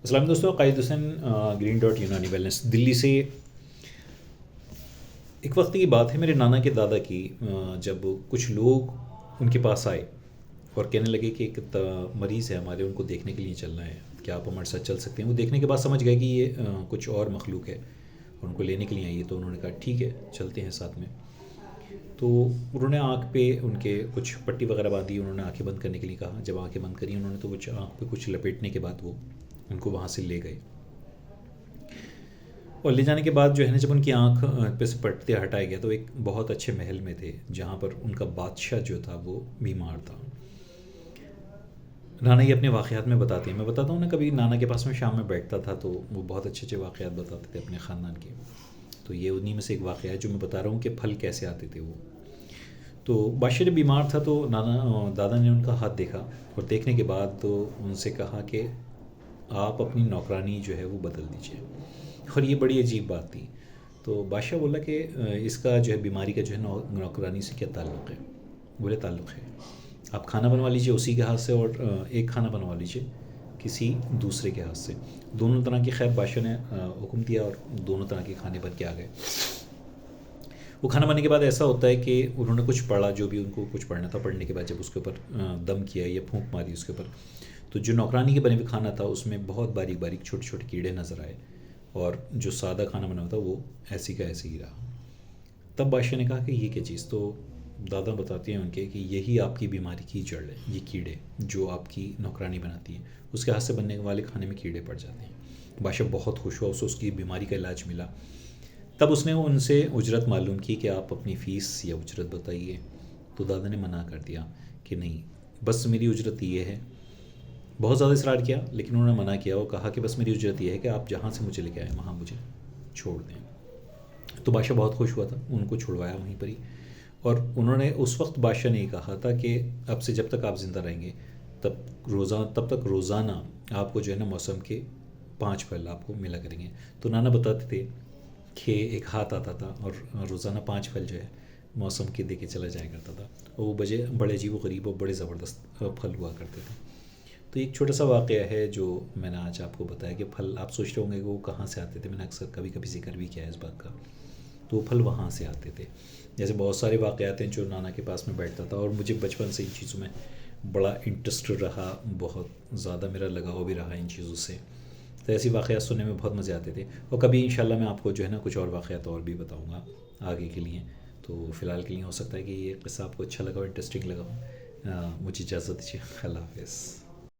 السلام دوستوں، قائد حسین، green dot یونانی ویلنس دلی سے۔ ایک وقت کی بات ہے میرے نانا کے دادا کی، جب کچھ لوگ ان کے پاس آئے اور کہنے لگے کہ ایک مریض ہے ہمارے، ان کو دیکھنے کے لیے چلنا ہے، کیا آپ ہمارے ساتھ چل سکتے ہیں؟ وہ دیکھنے کے بعد سمجھ گئے کہ یہ کچھ اور مخلوق ہے اور ان کو لینے کے لیے آئیے، تو انہوں نے کہا ٹھیک ہے چلتے ہیں ساتھ میں۔ تو انہوں نے آنکھ پہ ان کے کچھ پٹی وغیرہ باندھی، انہوں نے آنکھیں بند کرنے کے لیے کہا۔ جب آنکھیں بند کری انہوں نے تو کچھ آنکھ پہ کچھ لپیٹنے کے بعد وہ ان کو وہاں سے لے گئے، اور لے جانے کے بعد جو ہے نا، جب ان کی آنکھ پہ سے پٹتے ہٹایا گیا تو ایک بہت اچھے محل میں تھے جہاں پر ان کا بادشاہ جو تھا وہ بیمار تھا۔ نانا یہ اپنے واقعات میں بتاتے ہیں، میں بتاتا ہوں نا، کبھی نانا کے پاس میں شام میں بیٹھتا تھا تو وہ بہت اچھے اچھے واقعات بتاتے تھے اپنے خاندان کے۔ تو یہ انہی میں سے ایک واقعہ ہے جو میں بتا رہا ہوں کہ پھل کیسے آتے تھے وہ۔ تو بادشاہ جب بیمار تھا تو دادا نے ان کا ہاتھ دیکھا، اور دیکھنے کے بعد تو ان سے کہا کہ آپ اپنی نوکرانی جو ہے وہ بدل دیجیے، اور یہ بڑی عجیب بات تھی۔ تو بادشاہ بولا کہ اس کا جو ہے بیماری کا جو ہے نوکرانی سے کیا تعلق ہے؟ بولے تعلق ہے، آپ کھانا بنوا لیجیے اسی کے ہاتھ سے، اور ایک کھانا بنوا لیجیے کسی دوسرے کے ہاتھ سے۔ دونوں طرح کی، خیر بادشاہ نے حکم دیا اور دونوں طرح کے کھانے بن کے آ گئے۔ وہ کھانا بننے کے بعد ایسا ہوتا ہے کہ انہوں نے کچھ پڑھا، جو بھی ان کو کچھ پڑھنا تھا، پڑھنے کے بعد جب اس کے اوپر دم کیا یا پھونک ماری اس کے اوپر، تو جو نوکرانی کے بنے ہوئے کھانا تھا اس میں بہت باریک باریک چھوٹے چھوٹے کیڑے نظر آئے، اور جو سادہ کھانا بنا ہوا تھا وہ ایسی کا ایسے ہی رہا۔ تب بادشاہ نے کہا کہ یہ کیا چیز؟ تو دادا بتاتے ہیں ان کے کہ یہی آپ کی بیماری کی جڑ ہے، یہ کیڑے جو آپ کی نوکرانی بناتی ہیں، اس کے ہاتھ سے بننے والے کھانے میں کیڑے پڑ جاتے ہیں۔ بادشاہ بہت خوش ہوا، اسے اس کی بیماری کا علاج ملا۔ تب اس نے ان سے اجرت معلوم کی کہ آپ اپنی فیس یا اجرت بتائیے، تو دادا نے منع کر دیا کہ نہیں، بس میری اجرت یہ ہے۔ بہت زیادہ اصرار کیا لیکن انہوں نے منع کیا، وہ کہا کہ بس میری اجرت یہ ہے کہ آپ جہاں سے مجھے لے کے آئیں وہاں مجھے چھوڑ دیں۔ تو بادشاہ بہت خوش ہوا تھا، ان کو چھڑوایا وہیں پر ہی، اور انہوں نے اس وقت بادشاہ نے یہ کہا تھا کہ اب سے جب تک آپ زندہ رہیں گے تب تک روزانہ آپ کو جو ہے نا موسم کے 5 پھل آپ کو ملا کریں گے۔ تو نانا بتاتے تھے کہ ایک ہاتھ آتا تھا اور روزانہ 5 پھل جو ہے موسم کے دے کے چلا جایا کرتا تھا، اور وہ بڑے عجیب و غریب اور بڑے زبردست پھل ہوا کرتے تھے۔ تو ایک چھوٹا سا واقعہ ہے جو میں نے آج آپ کو بتایا کہ پھل آپ سوچ رہے ہوں گے کہ وہ کہاں سے آتے تھے، میں نے اکثر کبھی کبھی ذکر بھی کیا ہے اس بات کا، تو وہ پھل وہاں سے آتے تھے۔ جیسے بہت سارے واقعات ہیں جو نانا کے پاس میں بیٹھتا تھا، اور مجھے بچپن سے ان چیزوں میں بڑا انٹرسٹ رہا، بہت زیادہ میرا لگاؤ بھی رہا ان چیزوں سے، تو ایسی واقعات سننے میں بہت مزے آتے تھے۔ اور کبھی انشاءاللہ میں آپ کو جو ہے نا کچھ اور واقعات اور بھی بتاؤں گا آگے کے لیے۔ تو فی الحال کے لیے ہو سکتا ہے کہ یہ قصہ آپ کو اچھا لگا ہو، انٹرسٹنگ لگا ہو۔ مجھے اجازت دیجیے، اللہ حافظ۔